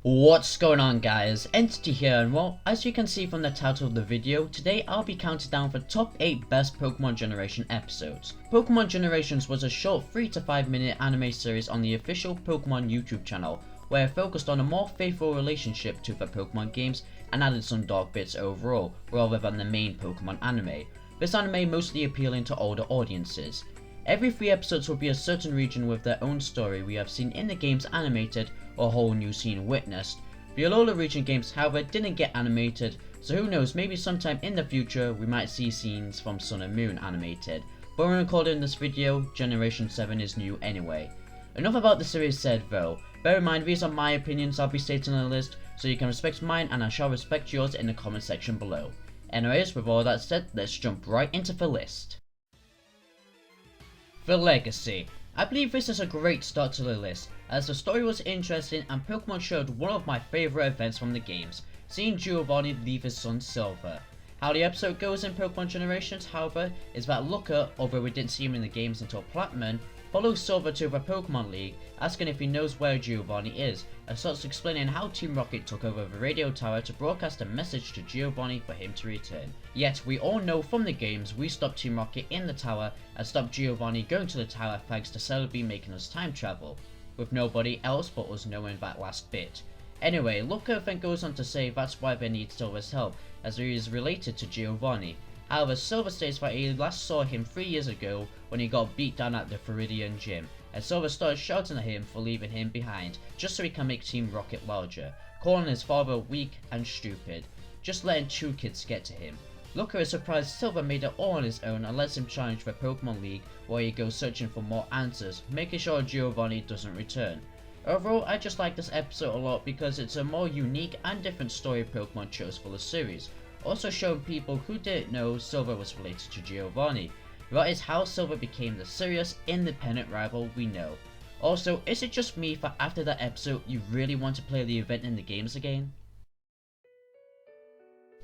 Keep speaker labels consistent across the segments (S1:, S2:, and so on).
S1: What's going on, guys? Entity here, and well, as you can see from the title of the video, today I'll be counting down the top 8 best Pokemon Generation episodes. Pokemon Generations was a short 3 to 5 minute anime series on the official Pokemon YouTube channel, where it focused on a more faithful relationship to the Pokemon games and added some dark bits overall, rather than the main Pokemon anime. This anime mostly appealing to older audiences. Every 3 episodes will be a certain region with their own story we have seen in the games animated or a whole new scene witnessed. The Alola region games, however, didn't get animated, so who knows, maybe sometime in the future we might see scenes from Sun and Moon animated. But when recording this video, Generation 7 is new anyway. Enough about the series said though. Bear in mind, these are my opinions I'll be stating on the list, so you can respect mine and I shall respect yours in the comment section below. Anyways, with all that said, let's jump right into the list. The Legacy. I believe this is a great start to the list, as the story was interesting and Pokemon showed one of my favourite events from the games, seeing Giovanni leave his son Silver. How the episode goes in Pokemon Generations, however, is that Looker, although we didn't see him in the games until Platinum, follows Silver to the Pokemon League, asking if he knows where Giovanni is, and starts explaining how Team Rocket took over the radio tower to broadcast a message to Giovanni for him to return. Yet, we all know from the games we stopped Team Rocket in the tower and stopped Giovanni going to the tower thanks to Celebi making us time travel, with nobody else but us knowing that last bit. Anyway, Looker then goes on to say that's why they need Silver's help, as he is related to Giovanni. However, Silver states that he last saw him 3 years ago when he got beat down at the Viridian gym, and Silver started shouting at him for leaving him behind, just so he can make Team Rocket larger, calling his father weak and stupid, just letting 2 kids get to him. Looker is surprised Silver made it all on his own and lets him challenge the Pokemon League, where he goes searching for more answers, making sure Giovanni doesn't return. Overall, I just like this episode a lot because it's a more unique and different story Pokemon chose for the series, also showing people who didn't know Silver was related to Giovanni. That is how Silver became the serious, independent rival we know. Also, is it just me that after that episode you really want to play the event in the games again?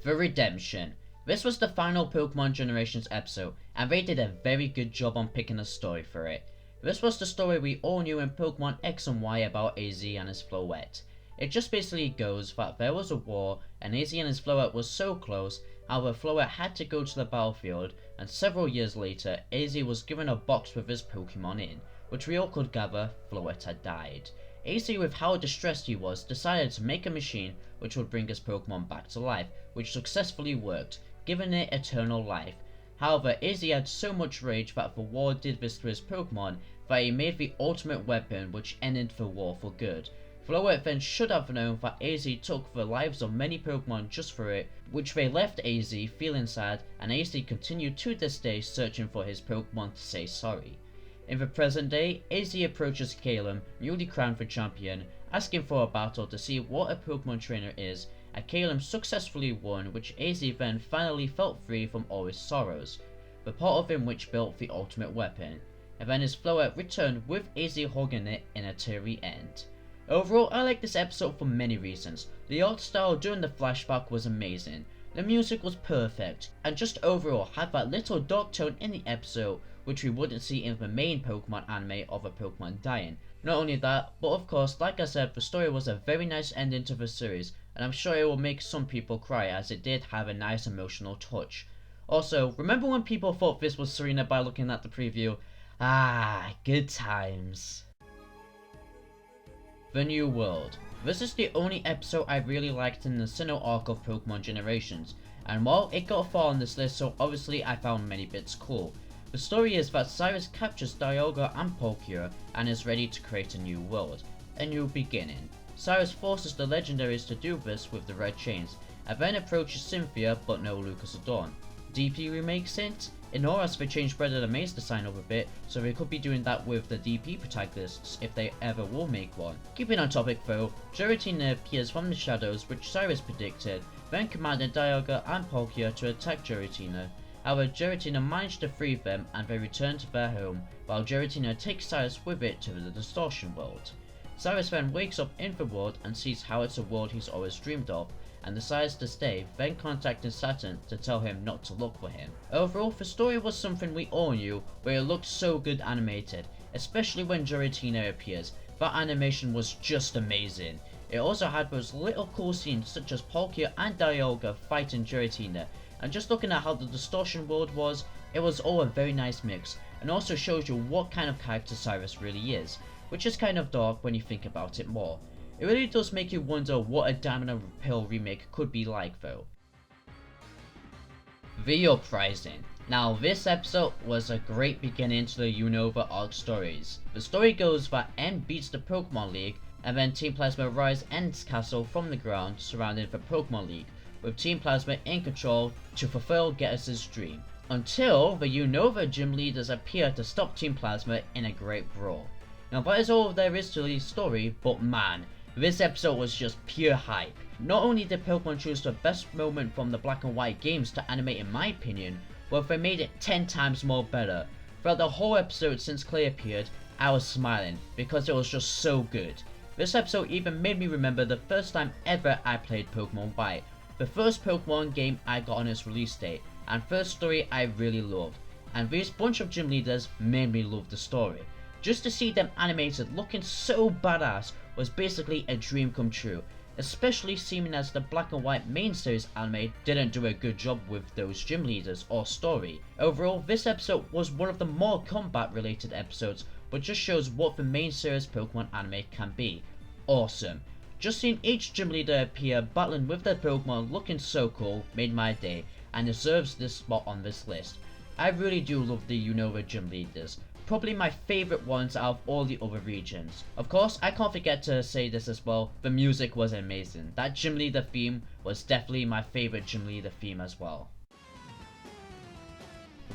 S1: The Redemption. This was the final Pokemon Generations episode, and they did a very good job on picking a story for it. This was the story we all knew in Pokemon X and Y about AZ and his Floette. It just basically goes that there was a war, and AZ and his Floette was so close, however Floette had to go to the battlefield, and several years later, AZ was given a box with his Pokemon in, which we all could gather Floette had died. AZ, with how distressed he was, decided to make a machine which would bring his Pokemon back to life, which successfully worked, giving it eternal life. However, AZ had so much rage that the war did this to his Pokemon that he made the ultimate weapon which ended the war for good. Floette then should have known that AZ took the lives of many Pokemon just for it, which they left AZ feeling sad, and AZ continued to this day searching for his Pokemon to say sorry. In the present day, AZ approaches Calum, newly crowned the champion, asking for a battle to see what a Pokemon trainer is, and Calum successfully won, which AZ then finally felt free from all his sorrows, the part of him which built the ultimate weapon, and then his Floette returned with AZ holding it in a teary end. Overall, I like this episode for many reasons. The art style during the flashback was amazing, the music was perfect, and just overall had that little dark tone in the episode which we wouldn't see in the main Pokemon anime of a Pokemon dying. Not only that, but of course, like I said, the story was a very nice ending to the series, and I'm sure it will make some people cry as it did have a nice emotional touch. Also, remember when people thought this was Serena by looking at the preview? Ah, good times. The New World. This is the only episode I really liked in the Sinnoh arc of Pokemon Generations, and while it got far on this list, so obviously I found many bits cool. The story is that Cyrus captures Dialga and Palkia and is ready to create a new world, a new beginning. Cyrus forces the legendaries to do this with the red chains, and then approaches Cynthia but no Lucas or Dawn. DP remake hint? In Horas they changed Bread of the Maze design up a bit, so they could be doing that with the DP protagonists if they ever will make one. Keeping on topic though, Giratina appears from the shadows which Cyrus predicted, then commanded Dialga and Palkia to attack Giratina. However, Giratina managed to free them and they return to their home, while Giratina takes Cyrus with it to the Distortion World. Cyrus then wakes up in the world and sees how it's a world he's always dreamed of, and decides to stay, then contacting Saturn to tell him not to look for him. Overall, the story was something we all knew, but it looked so good animated, especially when Giratina appears. That animation was just amazing. It also had those little cool scenes such as Palkia and Dialga fighting Giratina, and just looking at how the distortion world was, it was all a very nice mix, and also shows you what kind of character Cyrus really is, which is kind of dark when you think about it more. It really does make you wonder what a Diamond and Pearl remake could be like though. The Uprising. Now this episode was a great beginning to the Unova arc stories. The story goes that N beats the Pokemon League, and then Team Plasma rise N's castle from the ground surrounding the Pokemon League, with Team Plasma in control to fulfill Geras' dream. Until the Unova gym leaders appear to stop Team Plasma in a great brawl. Now that is all there is to the story, but man, this episode was just pure hype. Not only did Pokemon choose the best moment from the Black and White games to animate in my opinion, but they made it 10 times more better. Throughout the whole episode since Clay appeared, I was smiling because it was just so good. This episode even made me remember the first time ever I played Pokemon White, the first Pokemon game I got on its release date, and first story I really loved, and this bunch of gym leaders made me love the story. Just to see them animated looking so badass was basically a dream come true, especially seeming as the Black and White main series anime didn't do a good job with those gym leaders or story. Overall, this episode was one of the more combat related episodes, but just shows what the main series Pokemon anime can be. Awesome. Just seeing each gym leader appear battling with their Pokemon looking so cool made my day, and deserves this spot on this list. I really do love the Unova gym leaders, probably my favourite ones out of all the other regions. Of course, I can't forget to say this as well, the music was amazing. That gym leader theme was definitely my favourite gym leader theme as well.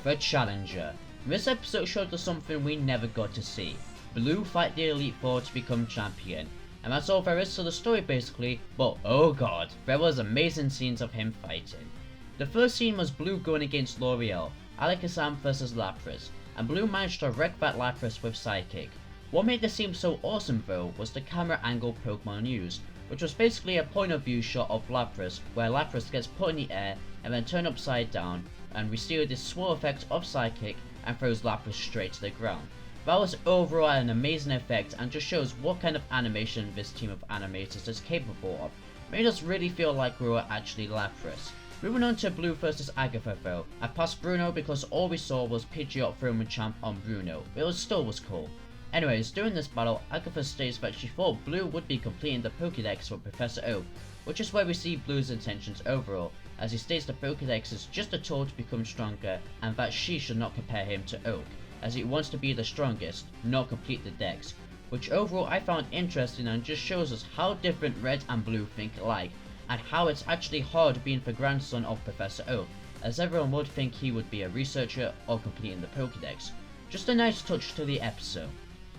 S1: The Challenger. This episode showed us something we never got to see. Blue fight the Elite Four to become champion. And that's all there is to the story basically, but oh god, there was amazing scenes of him fighting. The first scene was Blue going against L'Oreal, Alakazam vs Lapras, and Blue managed to wreck that Lapras with Psychic. What made this seem so awesome though was the camera angle Pokemon used, which was basically a point of view shot of Lapras, where Lapras gets put in the air and then turned upside down, and we see this swirl effect of Psychic and throws Lapras straight to the ground. That was overall an amazing effect and just shows what kind of animation this team of animators is capable of. Made us really feel like we were actually Lapras. Moving on to Blue vs Agatha though, I passed Bruno because all we saw was Pidgeot throwing Machamp on Bruno, but it still was cool. Anyways, during this battle, Agatha states that she thought Blue would be completing the Pokédex for Professor Oak, which is where we see Blue's intentions overall, as he states the Pokédex is just a tool to become stronger and that she should not compare him to Oak, as he wants to be the strongest, not complete the Dex, which overall I found interesting and just shows us how different Red and Blue think alike, and how it's actually hard being the grandson of Professor Oak, as everyone would think he would be a researcher or completing the Pokédex. Just a nice touch to the episode.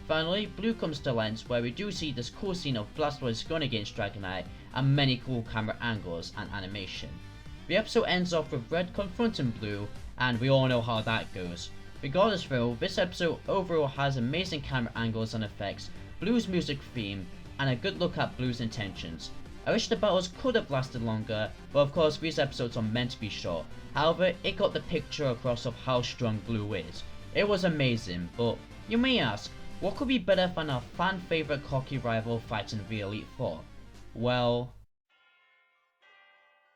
S1: Finally, Blue comes to Lens, where we do see this cool scene of Blastoise going against Dragonite and many cool camera angles and animation. The episode ends off with Red confronting Blue, and we all know how that goes. Regardless though, this episode overall has amazing camera angles and effects, Blue's music theme, and a good look at Blue's intentions. I wish the battles could have lasted longer, but of course these episodes are meant to be short. However, it got the picture across of how strong Blue is. It was amazing, but you may ask, what could be better than our fan favourite cocky rival fighting the Elite Four? Well,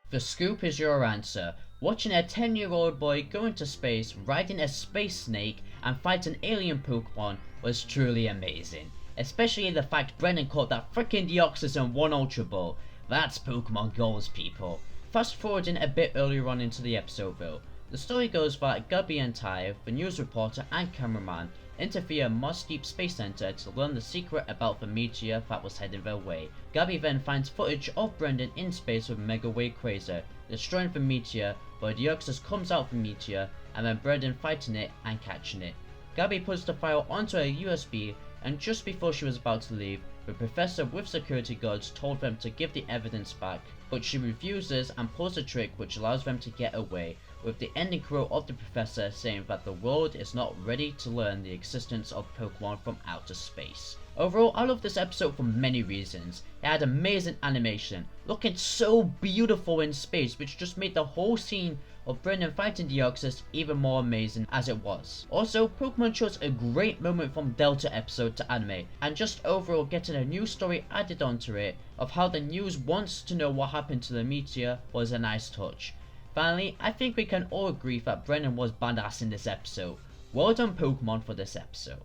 S1: the scoop is your answer. Watching a 10-year-old boy go into space, riding a space snake, and fight an alien Pokemon was truly amazing. Especially the fact Brennan caught that frickin' Deoxys in one Ultra Ball. That's Pokemon goals, people. Fast forwarding a bit earlier on into the episode though. The story goes that Gabby and Ty, the news reporter and cameraman, interfere in Moss Deep Space Center to learn the secret about the meteor that was heading their way. Gabby then finds footage of Brendan in space with Mega Wave Quasar, destroying the meteor, but Deoxys comes out from the meteor, and then Brendan fighting it and catching it. Gabby puts the file onto a USB, and just before she was about to leave, the professor with security guards told them to give the evidence back, but she refuses and pulls a trick which allows them to get away, with the ending quote of the professor saying that the world is not ready to learn the existence of Pokemon from outer space. Overall, I love this episode for many reasons. It had amazing animation, looking so beautiful in space, which just made the whole scene of Brendan fighting Deoxys even more amazing as it was. Also, Pokemon chose a great moment from Delta episode to anime, and just overall getting a new story added onto it of how the news wants to know what happened to the meteor was a nice touch. Finally, I think we can all agree that Brendan was badass in this episode. Well done Pokemon for this episode.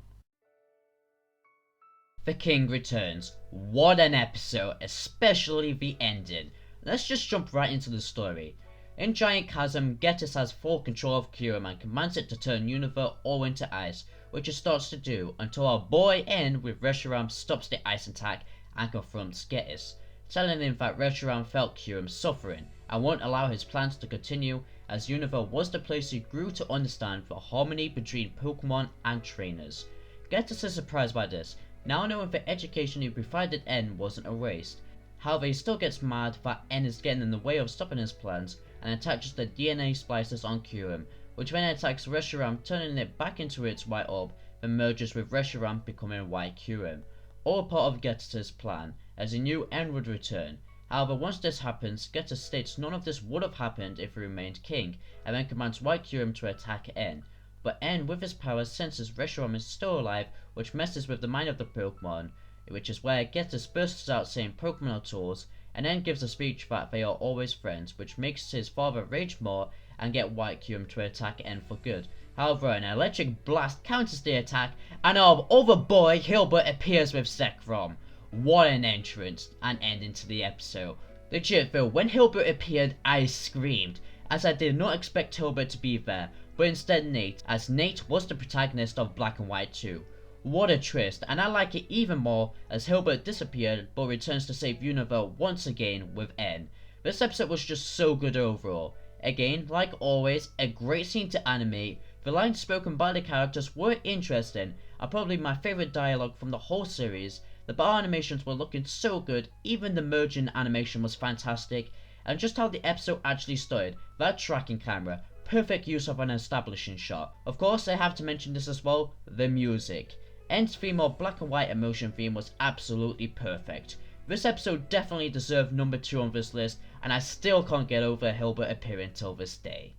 S1: The King returns. What an episode, especially the ending. Let's just jump right into the story. In Giant Chasm, Getis has full control of Kyurem and commands it to turn Unova all into ice, which it starts to do until our boy N with Reshiram stops the ice attack and confronts Getis, telling him that Reshiram felt Kyurem suffering and won't allow his plans to continue, as Unova was the place he grew to understand the harmony between Pokemon and trainers. Getis is surprised by this, now knowing the education he provided N wasn't erased. However, he still gets mad that N is getting in the way of stopping his plans and attaches the DNA splices on Kyurem, which then attacks Reshiram, turning it back into its white orb, then merges with Reshiram becoming white Kyurem. All part of Getis' plan, as he knew N would return. However, once this happens, Getis states none of this would have happened if he remained king, and then commands white Kyurem to attack N. But N, with his powers, senses Reshiram is still alive, which messes with the mind of the Pokemon, which is where Getis bursts out saying Pokemon are tools, and then gives a speech that they are always friends, which makes his father rage more and get white Kyurem to attack N for good. However, an electric blast counters the attack, and our other boy Hilbert appears with Zekrom. What an entrance and ending to the episode. Legit though, when Hilbert appeared, I screamed, as I did not expect Hilbert to be there, but instead Nate, as Nate was the protagonist of Black and White 2. What a twist, and I like it even more as Hilbert disappeared but returns to save Unova once again with N. This episode was just so good overall. Again, like always, a great scene to animate. The lines spoken by the characters were interesting, and probably my favourite dialogue from the whole series. The battle animations were looking so good, even the merging animation was fantastic, and just how the episode actually started, that tracking camera, perfect use of an establishing shot. Of course, I have to mention this as well, the music. N's theme or Black and White emotion theme was absolutely perfect. This episode definitely deserved number 2 on this list, and I still can't get over Hilbert appearing till this day.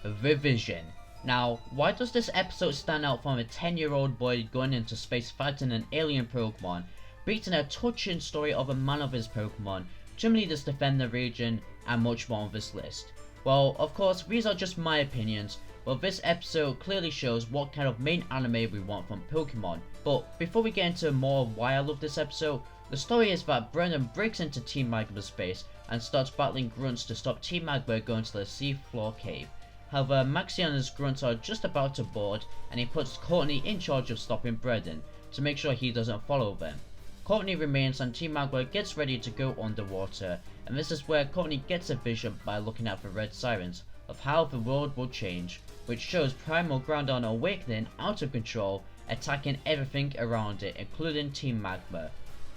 S1: The Vision. Now, why does this episode stand out from a 10-year-old boy going into space fighting an alien Pokemon, beating a touching story of a man of his Pokemon, gym leaders defend the region, and much more on this list? Well, of course, these are just my opinions, but this episode clearly shows what kind of main anime we want from Pokemon. But before we get into more of why I love this episode, the story is that Brendan breaks into Team Magma's space and starts battling grunts to stop Team Magma going to the seafloor cave. However, Maxie and his grunts are just about to board, and he puts Courtney in charge of stopping Brendan to make sure he doesn't follow them. Courtney remains and Team Magma gets ready to go underwater, and this is where Courtney gets a vision by looking at the red sirens of how the world will change, which shows Primal Groudon awakening out of control, attacking everything around it, including Team Magma.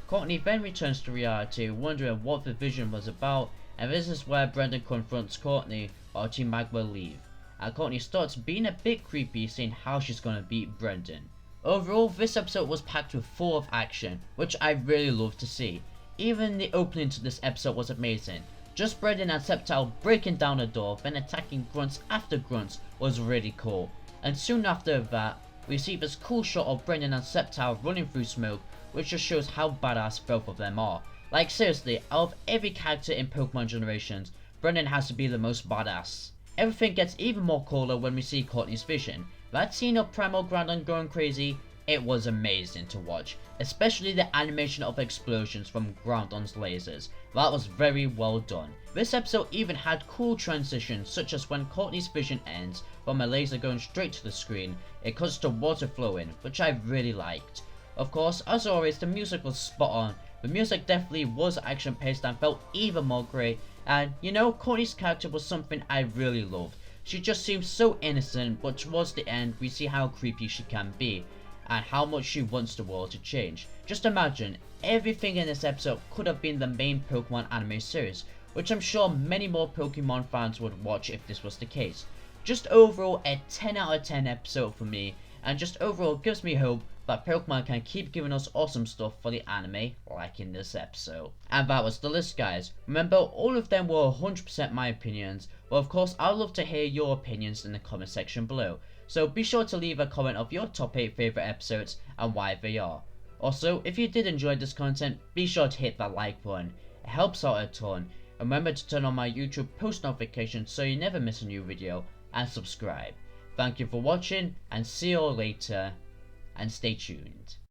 S1: Courtney then returns to reality, wondering what the vision was about, and this is where Brendan confronts Courtney while Team Magma leave, and Courtney starts being a bit creepy, saying how she's gonna beat Brendan. Overall, this episode was packed with full of action, which I really loved to see. Even the opening to this episode was amazing. Just Brendan and Sceptile breaking down a door, then attacking grunts after grunts was really cool. And soon after that, we see this cool shot of Brendan and Sceptile running through smoke, which just shows how badass both of them are. Like seriously, out of every character in Pokemon Generations, Brendan has to be the most badass. Everything gets even more cooler when we see Courtney's vision. That scene of Primal Groudon going crazy, it was amazing to watch, especially the animation of explosions from Groudon's lasers. That was very well done. This episode even had cool transitions, such as when Courtney's vision ends from a laser going straight to the screen, it cuts to water flowing, which I really liked. Of course, as always, the music was spot on. The music definitely was action paced and felt even more great, and you know, Courtney's character was something I really loved. She just seems so innocent, but towards the end we see how creepy she can be, and how much she wants the world to change. Just imagine, everything in this episode could have been the main Pokemon anime series, which I'm sure many more Pokemon fans would watch if this was the case. Just overall a 10 out of 10 episode for me, and just overall gives me hope that Pokemon can keep giving us awesome stuff for the anime, like in this episode. And that was the list, guys. Remember, all of them were 100% my opinions, but of course I'd love to hear your opinions in the comment section below. So be sure to leave a comment of your top 8 favourite episodes and why they are. Also, if you did enjoy this content, be sure to hit that like button, it helps out a ton. Remember to turn on my YouTube post notifications so you never miss a new video, and subscribe. Thank you for watching, and see you all later, and stay tuned.